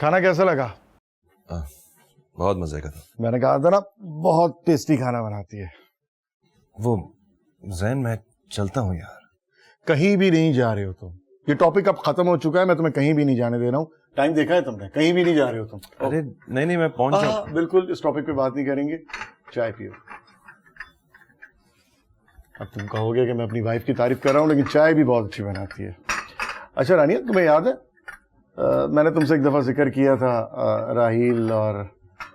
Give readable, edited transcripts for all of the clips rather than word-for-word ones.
खाना कैसा लगा? बहुत मजे का था। मैंने कहा था ना, बहुत टेस्टी खाना बनाती है वो। जैन मैं चलता हूँ यार। कहीं भी नहीं जा रहे हो तुम। ये टॉपिक अब खत्म हो चुका है, मैं तुम्हें कहीं भी नहीं जाने दे रहा हूँ। टाइम देखा है तुमने? कहीं भी नहीं जा रहे हो तुम। अरे नहीं मैं पहुंच जाऊँ। बिल्कुल इस टॉपिक पे बात नहीं करेंगे। चाय पियो। अब तुम कहोगे कि मैं अपनी वाइफ की तारीफ कर रहा हूँ, लेकिन चाय भी बहुत अच्छी बनाती है। अच्छा रानिया, तुम्हें याद है मैंने तुमसे एक दफा जिक्र किया था राहील और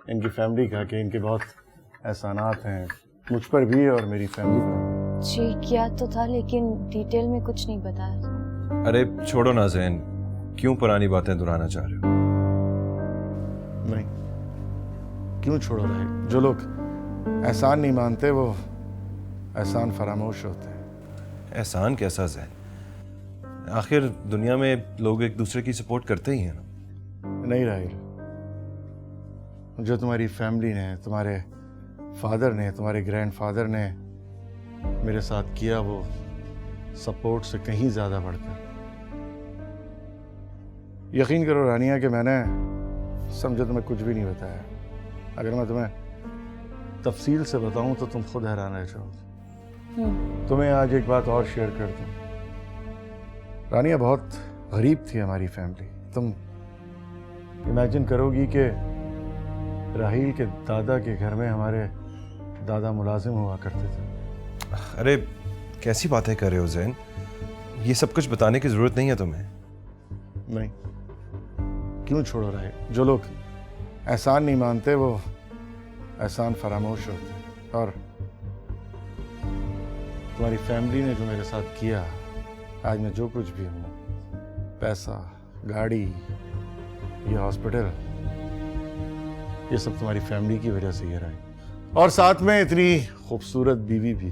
इनकी फैमिली का, कि इनके बहुत एहसानात हैं मुझ पर भी और मेरी फैमिली पर। जी किया तो था, लेकिन डिटेल में कुछ नहीं बताया। अरे छोड़ो ना जैन, क्यों पुरानी बातें दोहराना चाह रहे हो? नहीं, क्यों छोड़ो राहील। जो लोग एहसान नहीं मानते वो एहसान फरामोश होते हैं। एहसान कैसा जैन? आखिर दुनिया में लोग एक दूसरे की सपोर्ट करते ही हैं ना। नहीं राहील, जो तुम्हारी फैमिली ने, तुम्हारे फादर ने, तुम्हारे ग्रैंडफादर ने मेरे साथ किया, वो सपोर्ट से कहीं ज्यादा बढ़कर। यकीन करो रानिया कि मैंने समझो तुम्हें कुछ भी नहीं बताया। अगर मैं तुम्हें तफसील से बताऊं तो तुम खुद हैरान रह जाओगे। तुम्हें आज एक बात और शेयर कर दूं। रानिया, बहुत गरीब थी हमारी फैमिली। तुम इमेजिन करोगी कि राहील के दादा के घर में हमारे दादा मुलाजिम हुआ करते थे। अरे कैसी बातें कर रहे हो जैन? ये सब कुछ बताने की जरूरत नहीं है तुम्हें। नहीं, क्यों छोड़ो राहील। जो लोग एहसान नहीं मानते वो एहसान फरामोश होते हैं। और तुम्हारी फैमिली ने जो मेरे साथ किया, आज मैं जो कुछ भी हूँ, पैसा, गाड़ी, ये हॉस्पिटल, ये सब तुम्हारी फैमिली की वजह से ही है राहील। और साथ में इतनी खूबसूरत बीवी भी।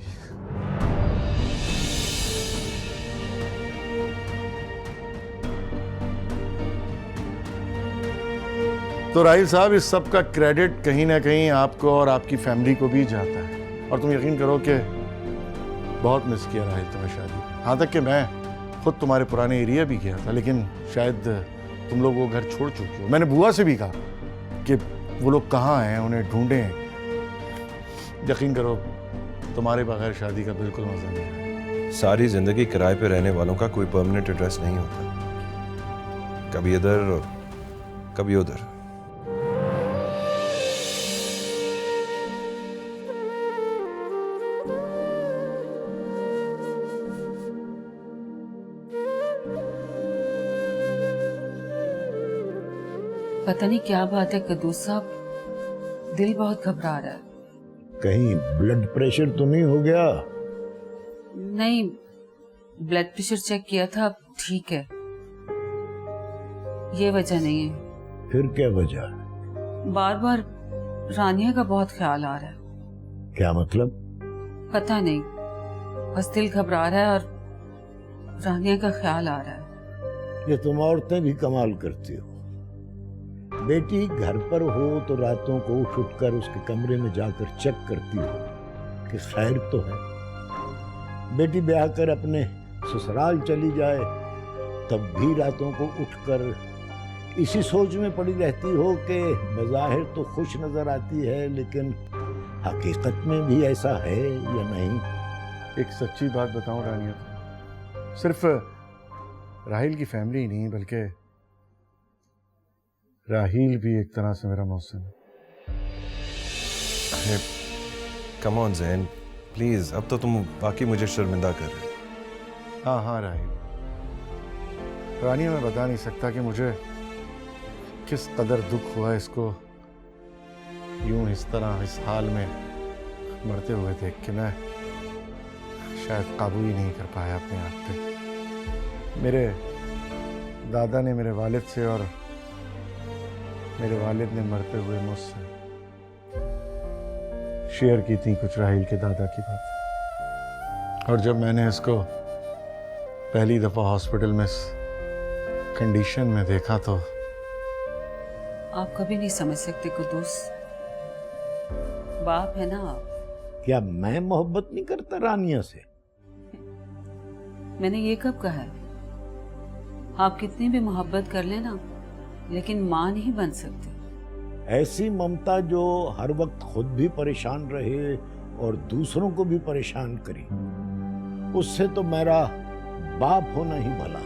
तो राहील साहब, इस सब का क्रेडिट कहीं ना कहीं आपको और आपकी फैमिली को भी जाता है। और तुम यकीन करो कि बहुत मिस किया राहील तुम्हें शादी। हाँ तक कि मैं खुद तुम्हारे पुराने एरिया भी गया था, लेकिन शायद तुम लोग वो घर छोड़ चुके हो। मैंने बुआ से भी कहा कि वो लोग कहाँ हैं, उन्हें ढूंढें। यकीन करो तुम्हारे बगैर शादी का बिल्कुल मजा नहीं है। सारी जिंदगी किराए पे रहने वालों का कोई परमानेंट एड्रेस नहीं होता। कभी इधर और कभी उधर। पता नहीं क्या बात है कद्दूस साहब, दिल बहुत घबरा रहा है। कहीं ब्लड प्रेशर तो नहीं हो गया? नहीं, ब्लड प्रेशर चेक किया था, ठीक है। ये वजह नहीं है। फिर क्या वजह? बार बार रानिया का बहुत ख्याल आ रहा है। क्या मतलब? पता नहीं, बस दिल घबरा रहा है और रानिया का ख्याल आ रहा है। ये तुम औरतें भी कमाल करती हो। बेटी घर पर हो तो रातों को उठ कर उसके कमरे में जाकर चेक करती हो कि खैर तो है। बेटी ब्याह कर अपने ससुराल चली जाए तब भी रातों को उठकर इसी सोच में पड़ी रहती हो कि बज़ाहिर तो खुश नजर आती है, लेकिन हकीकत में भी ऐसा है या नहीं। एक सच्ची बात बताऊं रानिया, सिर्फ राहील की फैमिली ही नहीं, बल्कि राहील भी एक तरह से मेरा मौसम है। कम ऑन जैन प्लीज, अब तो तुम बाकी मुझे शर्मिंदा कर रहे हो। हाँ राहील, रानिया मैं बता नहीं सकता कि मुझे किस कदर दुख हुआ इसको यूं इस तरह इस हाल में मरते हुए देख के। मैं शायद काबू ही नहीं कर पाया अपने आप पे। मेरे दादा ने मेरे वालिद से और मेरे वालिद ने मरते हुए मुझसे शेयर की थी कुछ राहील के दादा की बात। और जब मैंने इसको पहली दफा हॉस्पिटल में इस कंडीशन में देखा तो आप कभी नहीं समझ सकते कुद्दूस, बाप है ना आप। क्या मैं मोहब्बत नहीं करता रानिया से? मैंने ये कब कहा है? आप कितनी भी मोहब्बत कर लेना, लेकिन माँ नहीं बन सकती। ऐसी ममता जो हर वक्त खुद भी परेशान रहे और दूसरों को भी परेशान करे, उससे तो मेरा बाप होना ही भला।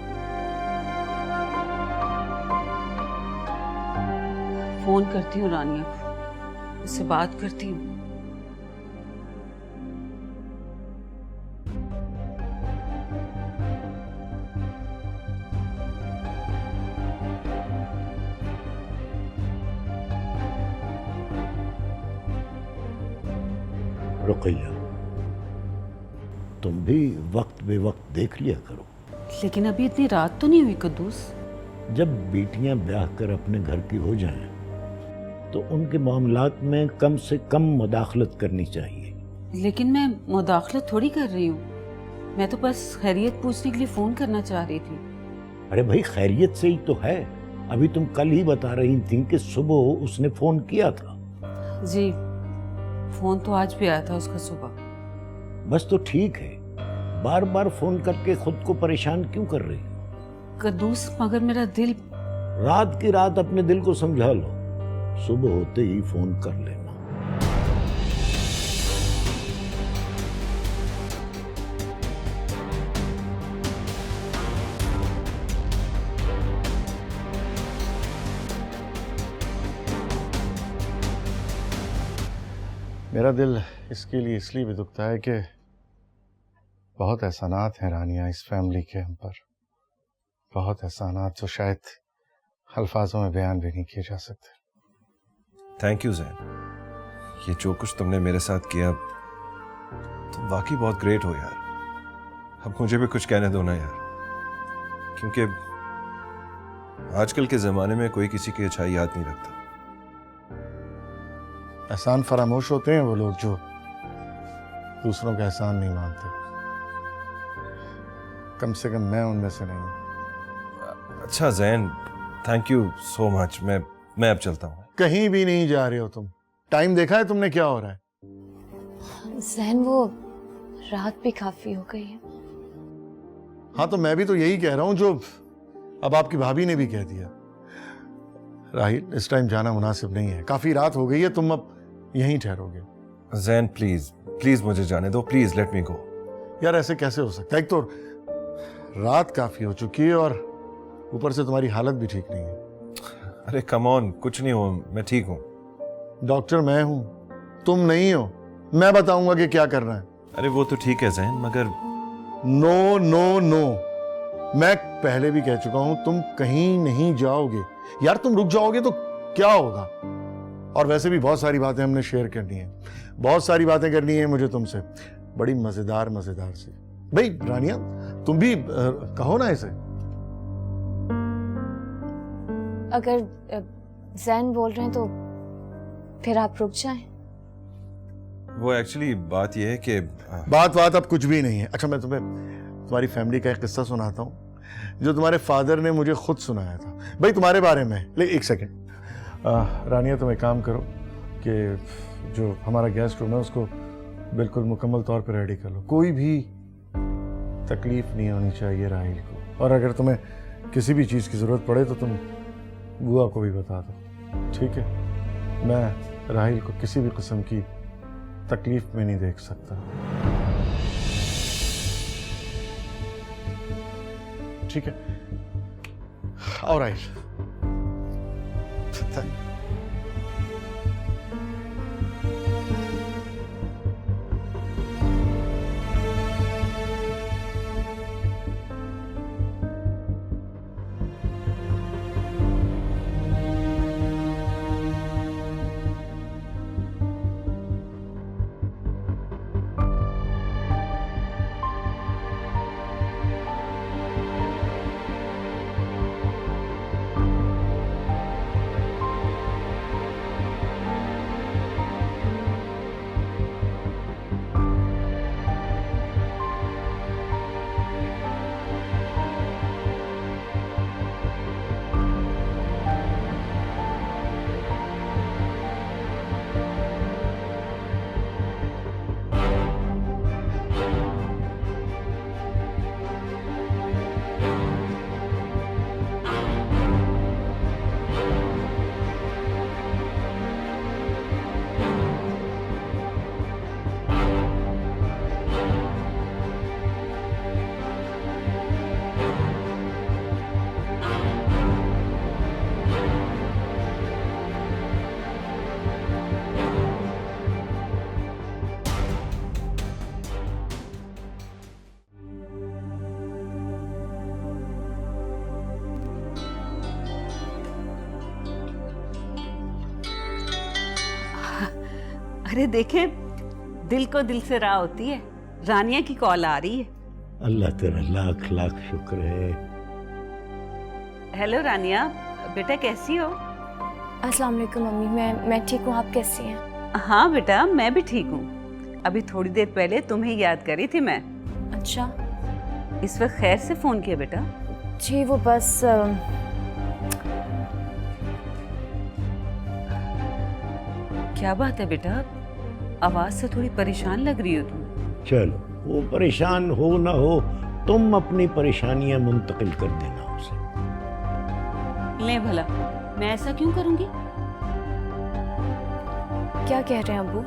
फोन करती हूँ रानिया को, उससे बात करती हूँ। रुकैया, तुम भी वक्त बेवक्त देख लिया करो। लेकिन अभी इतनी रात तो नहीं हुई कुद्दूस। जब बेटियां ब्याह कर अपने घर की हो जाएं, तो उनके मामलात में कम से कम मुदाखलत करनी चाहिए। लेकिन मैं मुदाखलत थोड़ी कर रही हूँ, मैं तो बस खैरियत पूछने के लिए फोन करना चाह रही थी। अरे भाई, खैरियत से ही तो है। अभी तुम कल ही बता रही थी कि सुबह उसने फोन किया था। जी, फोन तो आज भी आया था उसका सुबह। बस तो ठीक है, बार बार फोन करके खुद को परेशान क्यों कर रही? कुद्दूस, मगर मेरा दिल। रात की रात अपने दिल को समझा लो, सुबह होते ही फोन कर लेना। मेरा दिल इसके लिए इसलिए भी दुखता है कि बहुत एहसानात हैं रानिया इस फैमिली के हम पर, बहुत एहसानात जो शायद अल्फाजों में बयान भी नहीं किए जा सकते। थैंक यू जैन, ये जो कुछ तुमने मेरे साथ किया, तुम वाकई बहुत ग्रेट हो यार। अब मुझे भी कुछ कहने दो ना यार, क्योंकि आजकल के ज़माने में कोई किसी की अच्छाई याद नहीं रखता। एहसान फरामोश होते हैं वो लोग जो दूसरों का एहसान नहीं मानते। कम से कम मैं उनमें से नहीं हूं। अच्छा Jain, thank you so much. मैं अब चलता हूँ। कहीं भी नहीं जा रहे हो तुम। टाइम देखा है तुमने क्या हो रहा है? जैन, वो रात भी काफी हो गई है। हाँ, तो मैं भी तो यही कह रहा हूं जो अब आपकी भाभी ने भी कह दिया। राहिल, इस टाइम जाना मुनासिब नहीं है, काफी रात हो गई है, तुम अब यहीं ठहरोगे। जैन प्लीज प्लीज मुझे जाने दो, प्लीज लेट मी गो। यार ऐसे कैसे हो सकता है? एक तो रात काफी हो चुकी है और ऊपर से तुम्हारी हालत भी ठीक नहीं है। अरे कम ऑन, कुछ नहीं हो, मैं ठीक हूँ। डॉक्टर मैं हूं, तुम नहीं हो। मैं बताऊंगा कि क्या करना है। अरे वो तो ठीक है जैन, मगर नो नो नो, मैं पहले भी कह चुका हूं, तुम कहीं नहीं जाओगे। यार तुम रुक जाओगे तो क्या होगा? और वैसे भी बहुत सारी बातें हमने शेयर करनी है, बहुत सारी बातें करनी है मुझे तुमसे, बड़ी मजेदार मजेदार सी। भाई रानिया, तुम भी कहो ना इसे। अगर जैन बोल रहे हैं तो फिर आप रुक जाएं। वो एक्चुअली बात यह है कि बात अब कुछ भी नहीं है। अच्छा, मैं तुम्हें तुम्हारी फैमिली का एक किस्सा सुनाता हूँ जो तुम्हारे फादर ने मुझे खुद सुनाया था। भाई तुम्हारे बारे में। ले एक सेकेंड। रानिया, तुम एक काम करो कि जो हमारा गेस्ट रूम है उसको बिल्कुल मुकम्मल तौर पर रेडी कर लो। कोई भी तकलीफ नहीं होनी चाहिए राहिल को। और अगर तुम्हें किसी भी चीज़ की ज़रूरत पड़े तो तुम बुआ को भी बता दो, ठीक है? मैं राहिल को किसी भी किस्म की तकलीफ में नहीं देख सकता। ठीक है? आओ राहिल। अरे देखे, दिल को दिल से राह होती है। रानिया की कॉल आ रही है। अल्लाह तेरा लाख लाख शुक्र है। हेलो रानिया, बेटा कैसी हो? अस्सलाम वालेकुम मम्मी, मैं ठीक हूँ, आप कैसी हैं? हाँ बेटा, मैं भी ठीक हूँ। अभी थोड़ी देर पहले तुम्हें याद करी थी मैं। अच्छा इस वक्त खैर से फोन किया बेटा? जी, वो बस क्या बात है बेटा, आवाज से थोड़ी परेशान लग रही हो तुम। चलो, वो परेशान हो ना हो, तुम अपनी परेशानियां मुंतकिल कर देना उसे। ले भला, मैं ऐसा क्यों करूंगी? क्या कह रहे हैं अब्बू?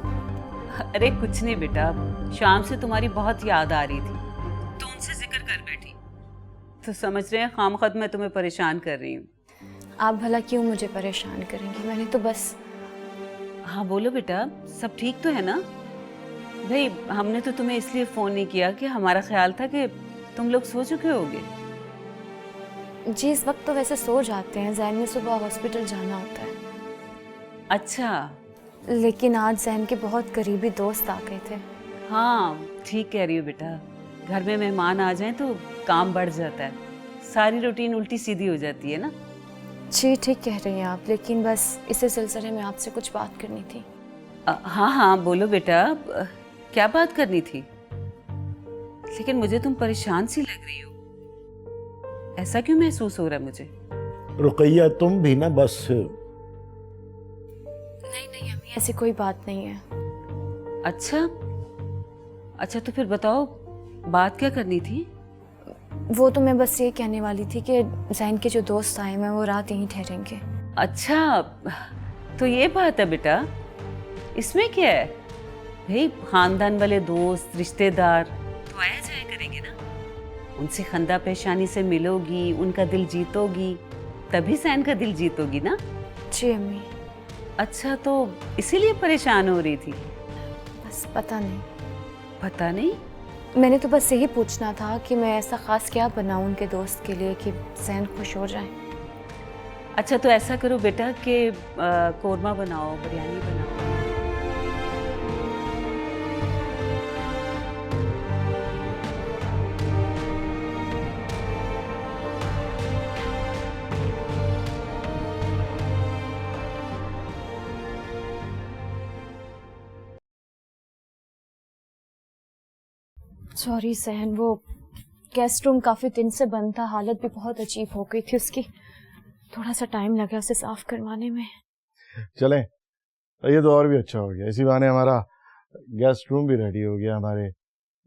अरे कुछ नहीं बेटा, शाम से तुम्हारी बहुत याद आ रही थी तो उनसे जिक्र कर बैठी। तो समझ रहे हैं खामखद मैं तुम्हें परेशान कर रही हूँ। आप भला क्यों मुझे परेशान करेंगी? मैंने तो बस... हाँ बोलो बेटा, सब ठीक तो है ना? भाई हमने तो तुम्हें इसलिए फोन नहीं किया कि हमारा ख्याल था कि तुम लोग सो चुके होगे। जी, इस वक्त तो वैसे सो जाते हैं, जैन ने सुबह हॉस्पिटल जाना होता है। अच्छा। लेकिन आज जैन के बहुत करीबी दोस्त आ गए थे। हाँ ठीक कह रही हो बेटा, घर में मेहमान आ जाएं तो काम बढ़ जाता है, सारी रूटीन उल्टी सीधी हो जाती है ना। जी ठीक कह रही हैं आप, लेकिन बस इसी सिलसिले में आपसे कुछ बात करनी थी। हाँ हाँ बोलो बेटा, क्या बात करनी थी? लेकिन मुझे तुम परेशान सी लग रही हो, ऐसा क्यों महसूस हो रहा है मुझे? रुकैया तुम भी ना बस। नहीं अम्मी, ऐसी कोई बात नहीं है। अच्छा तो फिर बताओ, बात क्या करनी थी? वो तो मैं बस ये कहने वाली थी कि जैन के जो दोस्त आए हैं वो रात यहीं ठहरेंगे। अच्छा तो ये बात है बेटा, इसमें क्या है भाई, खानदान वाले दोस्त रिश्तेदार तो आया जाया करेंगे ना, उनसे खंदा पेशानी से मिलोगी, उनका दिल जीतोगी, तभी सैन का दिल जीतोगी ना। जी अम्मी। अच्छा तो इसीलिए परेशान हो रही थी? बस पता नहीं। पता नहीं? मैंने तो बस यही पूछना था कि मैं ऐसा खास क्या बनाऊं उनके दोस्त के लिए कि जैन खुश हो जाए। अच्छा तो ऐसा करो बेटा कि कोरमा बनाओ, बिरयानी बनाओ। सॉरी सहन, वो गेस्ट रूम काफी दिन से बंद था, हालत भी बहुत अजीब हो गई थी उसकी, थोड़ा सा टाइम लगा उसे साफ करवाने में। चलें, ये तो और भी अच्छा हो गया, इसी बहाने हमारा गेस्ट रूम भी रेडी हो गया हमारे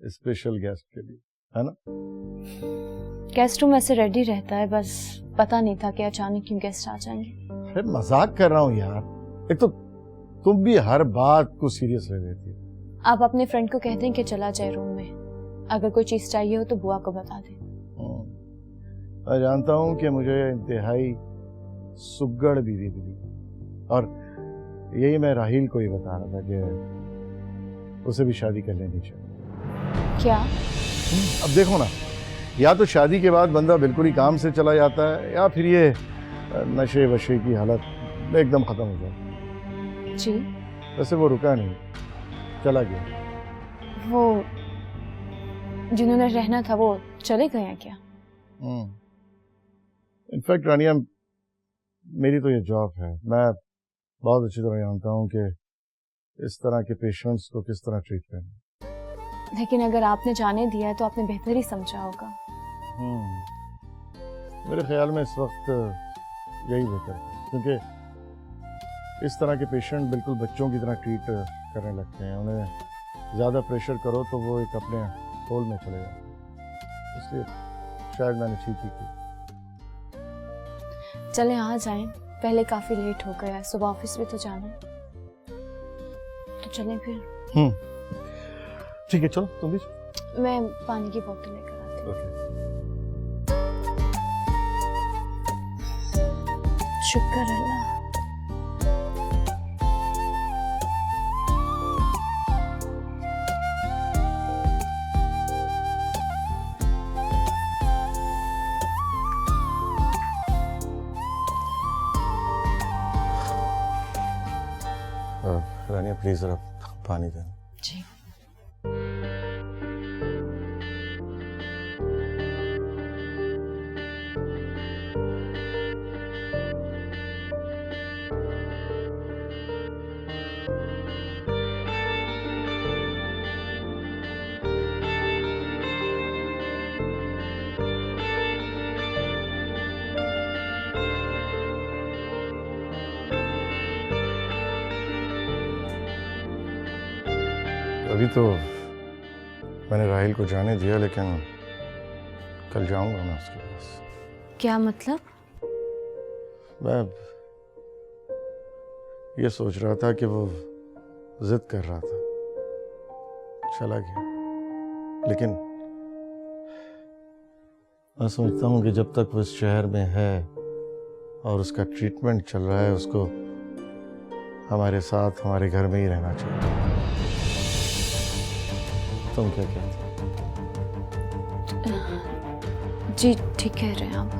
स्पेशल गेस्ट के लिए, है ना? गेस्ट रूम ऐसे रेडी रहता है, बस पता नहीं था कि अचानक क्यों गेस्ट आ जाएंगे। फिर मजाक कर रहा हूँ यार, एक तो तुम भी हर बात को सीरियस ले लेती हो। आप अपने फ्रेंड को कह दें कि चला जाए रूम में, अगर कोई चीज चाहिए हो तो बुआ को बता दें। मैं जानता हूँ कि मुझे इंतहाई सुगड़ बीवी मिली, और यही मैं राहील को ही बता रहा था कि उसे भी शादी कर लेनी चाहिए। क्या? अब देखो ना, या तो शादी के बाद बंदा बिल्कुल ही काम से चला जाता है, या फिर ये नशे वशे की हालत एकदम खत्म हो जाती। जी वैसे वो रुका नहीं, चला गया। वो जिन्होंने रहना था वो चले गए हैं क्या? इनफैक्ट रानिया, मेरी तो ये जॉब है, मैं बहुत अच्छी तरह जानता हूँ कि इस तरह के पेशेंट्स को किस तरह ट्रीट करना। लेकिन अगर आपने जाने दिया है तो आपने बेहतर ही समझा होगा। मेरे ख्याल में इस वक्त यही बेहतर है, क्योंकि इस तरह के पेशेंट बिल्कुल बच्चों की तरह ट्रीट करने लगते हैं, उन्हें ज़्यादा प्रेशर करो तो वो एक अपने होल में चले जाते हैं, इसलिए शायद मैंने ठीक ही की। चले आ जाएं, पहले काफी लेट हो गया है, सुबह ऑफिस भी तो जाना है, तो चलें फिर। ठीक है, चलो तुम भी। मैं पानी की बोतल लेकर आती हूँ। ओके। शुक्र अल्लाह। रानिया प्लीज जरा पानी देना। जी। अभी तो मैंने राहिल को जाने दिया, लेकिन कल जाऊंगा मैं उसके पास। क्या मतलब? मैं ये सोच रहा था कि वो जिद कर रहा था, चला गया, लेकिन मैं समझता हूँ कि जब तक वो इस शहर में है और उसका ट्रीटमेंट चल रहा है, उसको हमारे साथ हमारे घर में ही रहना चाहिए। तुम क्या कहते हो? जी ठीक कह रहे हैं आप।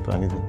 पानी दे।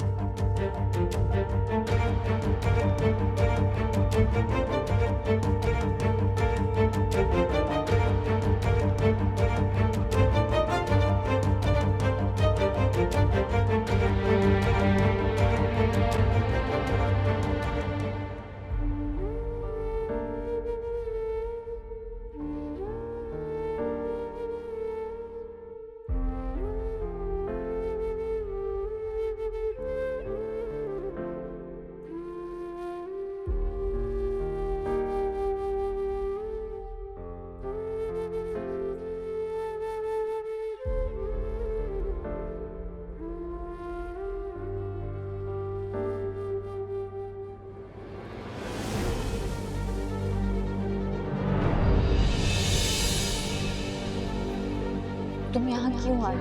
तुम यहाँ क्यों आए?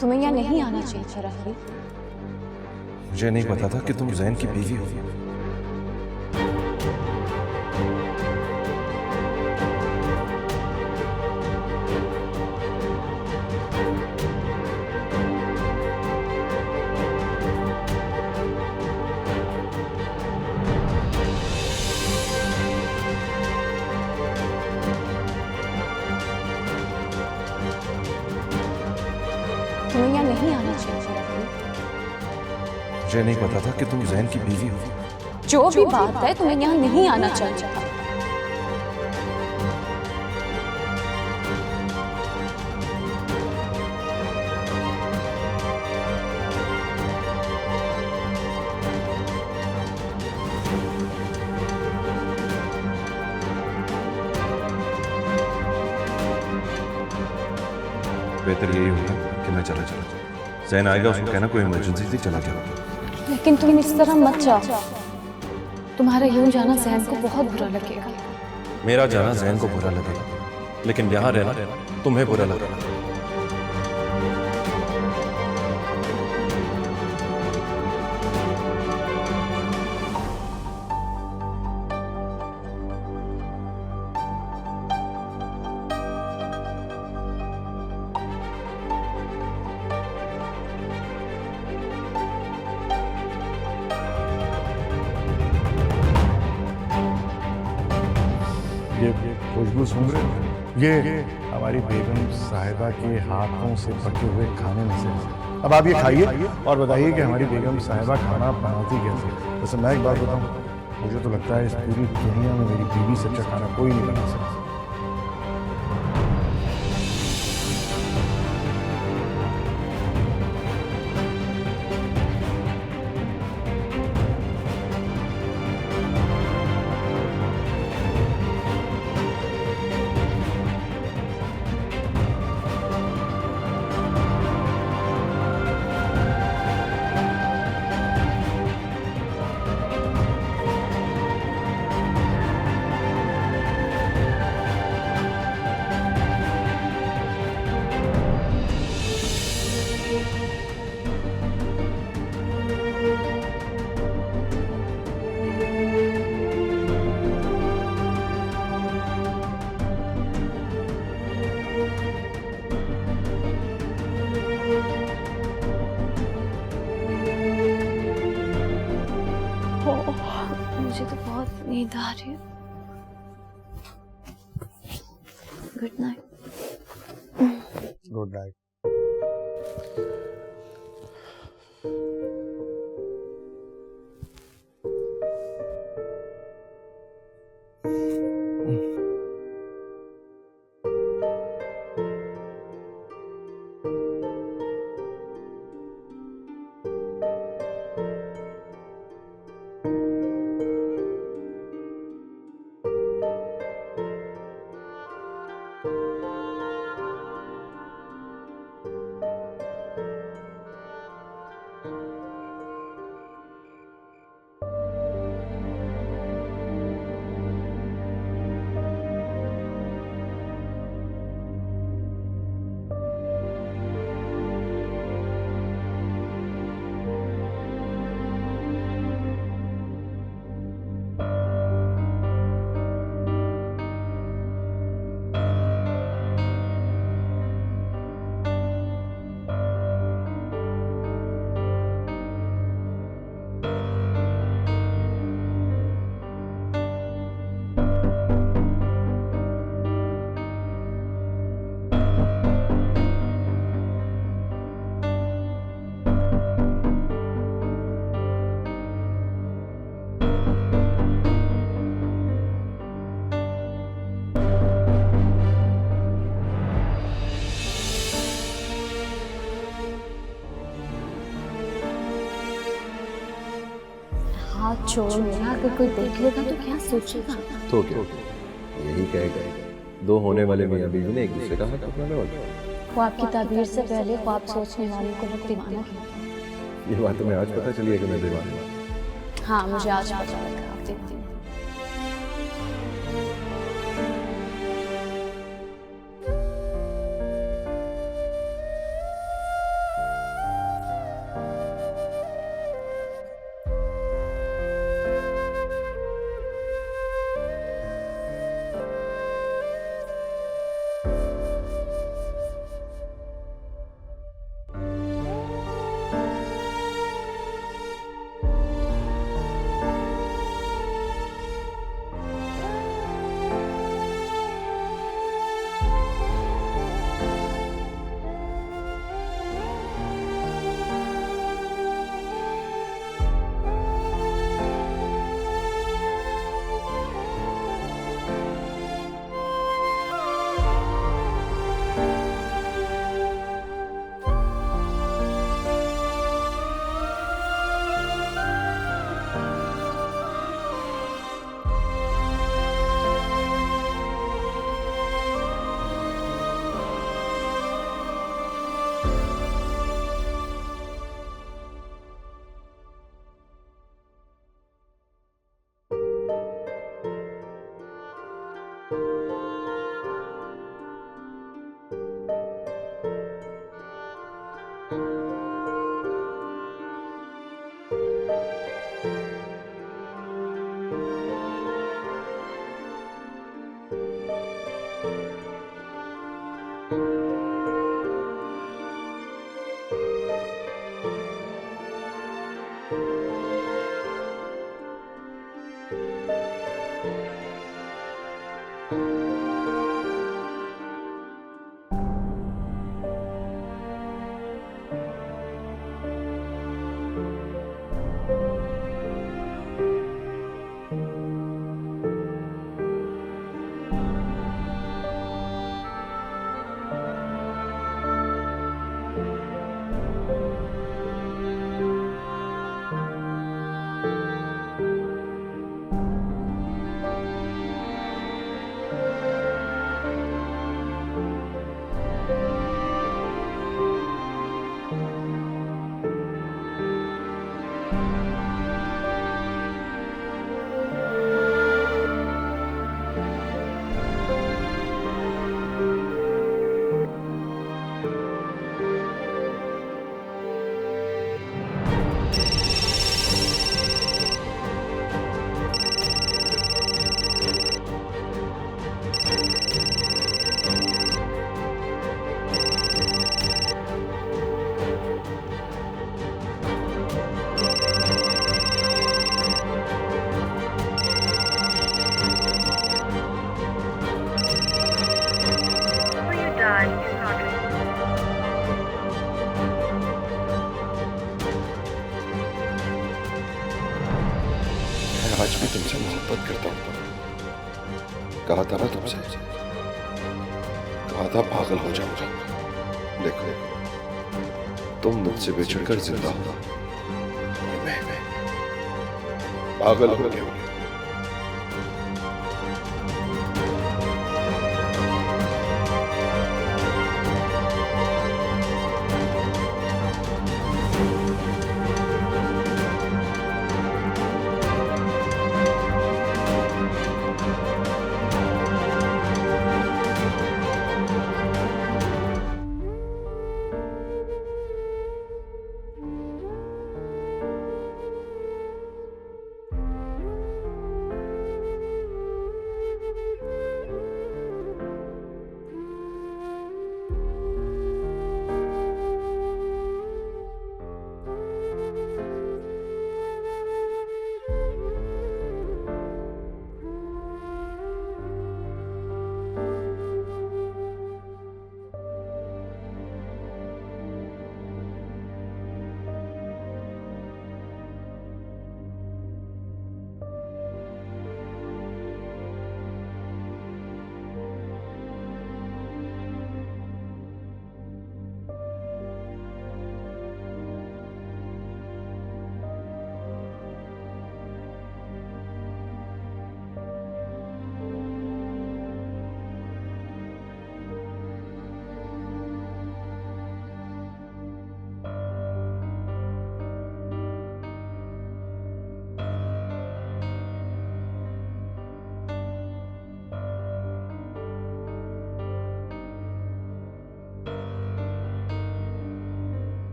तुम्हें यहाँ नहीं आना चाहिए था राहिल। मुझे नहीं पता था कि तुम जैन की बीवी हो। तुम्हें यहाँ नहीं आना चाहिए था राहिल। मुझे नहीं पता था कि तुम जैन की बीवी हो। जो भी बात है, तुम्हें यहाँ नहीं आना चाहिए था। बेहतर यही होगा कि मैं चला जाऊं। जैन आएगा, उसको कहना कोई इमरजेंसी थी, चला जाओ। लेकिन तुम इस तरह मत जाओ। तुम्हारा यूं जाना जैन को बहुत बुरा लगेगा। मेरा जाना जैन को बुरा लगेगा, लेकिन यहाँ रहना तुम्हें बुरा लगेगा। ये खुशबू सूंघ रहे हो? ये हमारी बेगम साहिबा के हाथों से पके हुए खाने में से है। अब आप ये खाइए और बताइए कि हमारी बेगम साहिबा खाना बनाती कैसे। वैसे मैं एक बात बताऊं, मुझे तो लगता है इस पूरी दुनिया में मेरी बीवी से अच्छा खाना कोई नहीं बना सकता। Dear. Good night. Good night. हाथ छोड़ो मेरा, अगर कोई देख लेगा तो क्या सोचेगा? तो क्या यही कहेगा, दो होने वाले मियां बीवी ने एक दूसरे का हाथ पकड़ने वाले। ख्वाब की ताबीर से पहले ख्वाब सोचने वालों को लोग दीवाना कहते ये बात तुम्हें आज पता चली है कि मैं दीवाना हूं? हैं। हाँ, मुझे आज पता लगा। आप देखती हैं। कहा था ना तुमसे, कहा था पागल हो जाऊंगा। देखो तुम मुझसे बिछड़कर जिंदा हो, मैं पागल हो गया।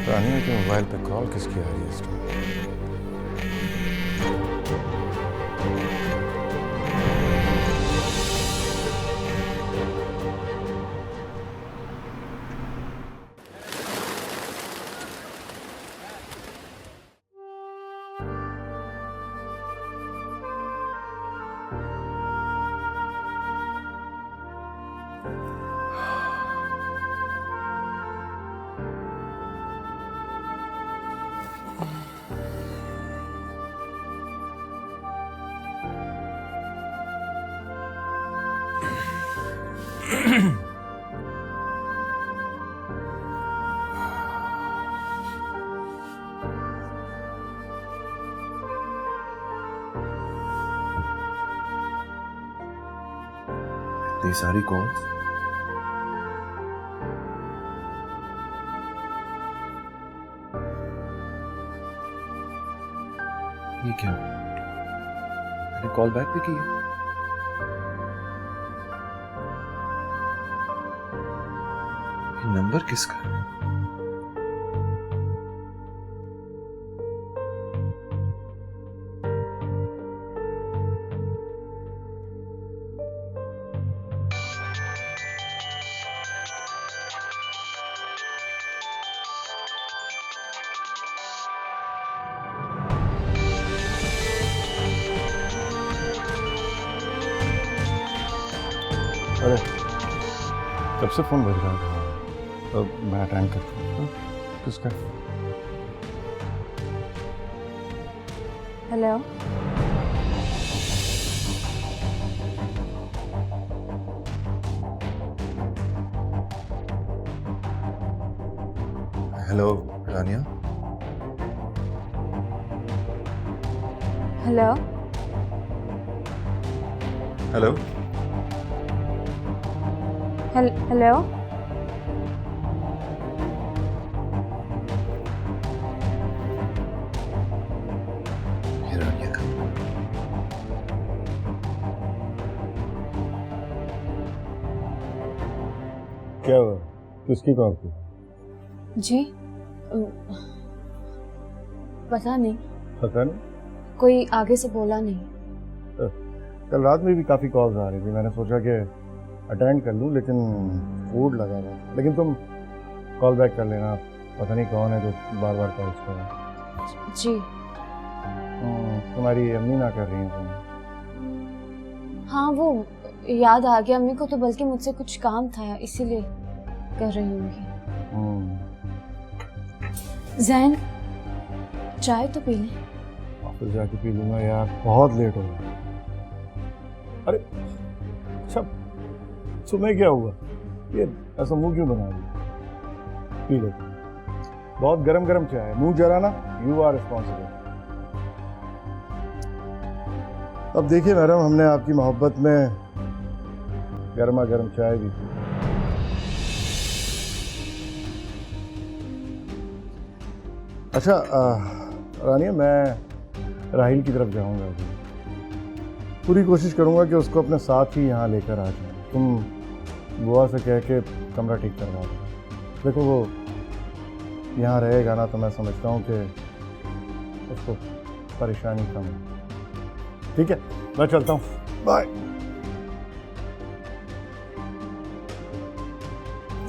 रानिया के मोबाइल पे कॉल किसकी आ रही है इस टाइम? इतनी सारी कॉल्स, ये क्या? मैंने कॉल बैक भी की है। ये नंबर किसका है? अरे कब से फ़ोन बज रहा है? तो मैं अटेंड करता हूँ। किसका? हेलो। हेलो रानिया। हेलो। हेलो। हेलो। क्या हुआ? किसकी कॉल थी? जी पता नहीं, पता नहीं। कोई आगे से बोला नहीं। कल रात में भी काफ़ी कॉल्स आ रही थी, मैंने सोचा कि अटेंड कर लूँ, लेकिन फूड लगा था। लेकिन तुम कॉल बैक कर लेना, पता नहीं कौन है जो बार बार कॉल्स कर रहा है। जी तुम्हारी अम्मी ना कर रही हैं तुम? हाँ, वो याद आ गया अम्मी को, तो बल्कि मुझसे कुछ काम था इसीलिए कर रही होंगी। जैन, चाय तो पी लें। ऑफिस जाके पी लूँगा यार, बहुत लेट हो गया। अरे अच्छा, सुबह क्या हुआ? ये ऐसा मुंह क्यों बना दिया? पी ले, बहुत गरम गरम चाय है, मुंह जरा ना, यू आर रिस्पॉन्सिबल। अब देखिए मैडम, हमने आपकी मोहब्बत में गर्मा गर्म चाय भी पी। अच्छा रानिया, मैं राहिल की तरफ जाऊंगा अभी। पूरी कोशिश करूंगा कि उसको अपने साथ ही यहाँ लेकर आ जाऊँ। तुम बुआ से कह के कमरा ठीक करवा दो। देखो वो यहाँ रहेगा ना, तो मैं समझता हूँ कि उसको परेशानी कम है। ठीक है, मैं चलता हूँ, बाय।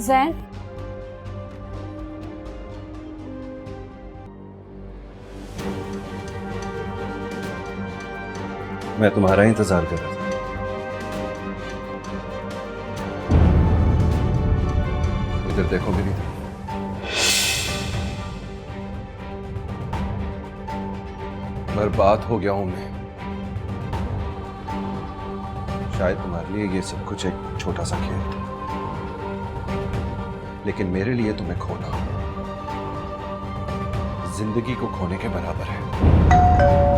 जैन, मैं तुम्हारा इंतजार कर रहा था। इधर देखो मेरी तरफ। बर्बाद हो गया हूं मैं। शायद तुम्हारे लिए ये सब कुछ एक छोटा सा खेल था, लेकिन मेरे लिए तुम्हें खोना जिंदगी को खोने के बराबर है।